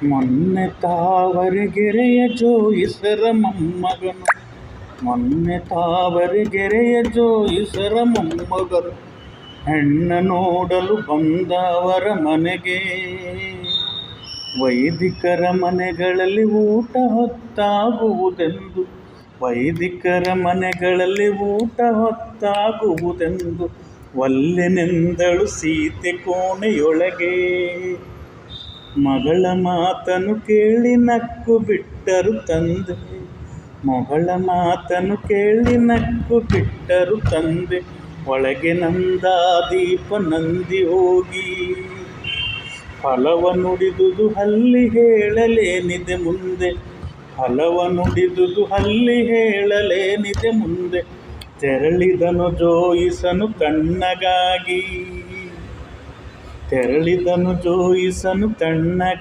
ಮೊನ್ನೆ ತಾವರೆಗೆರೆಯ ಜೋಯಿಸರ ಮೊಮ್ಮಗನು, ಮೊನ್ನೆ ತಾವರೆಗೆರೆಯ ಜೋಯಿಸರ ಮೊಮ್ಮಗನು, ಹೆಣ್ಣ ನೋಡಲು ಬಂದವರ ಮನೆಗೆ. ವೈದಿಕರ ಮನೆಗಳಲ್ಲಿ ಊಟ ಹೊತ್ತಾಗುವುದೆಂದು, ವೈದಿಕರ ಮನೆಗಳಲ್ಲಿ ಊಟ ಹೊತ್ತಾಗುವುದೆಂದು ಒಲ್ಲೆನೆಂದಳು ಸೀತೆ ಕೋಣೆಯೊಳಗೆ. ಮಗಳ ಮಾತನ್ನು ಕೇಳಿ ನಕ್ಕು ಬಿಟ್ಟರು ತಂದೆ, ಮಗಳ ಮಾತನ್ನು ಕೇಳಿ ನಕ್ಕು ಬಿಟ್ಟರು ತಂದೆ. ಒಳಗೆ ನಂದಾದೀಪ ನಂದಿ ಹೋಗಿ, ಫಲವ ನುಡಿದುದು ಅಲ್ಲಿ ಹೇಳಲೇನಿದೆ ಮುಂದೆ, ಫಲವ ನುಡಿದುದು ಅಲ್ಲಿ ಹೇಳಲೇನಿದೆ ಮುಂದೆ. ತೆರಳಿದನು ಜೋಯಿಸನು ತಣ್ಣಗಾಗಿ, ತೆರಳಿದನು ಜೋಯಿಸನು ತಣ್ಣಗಾಗಿ.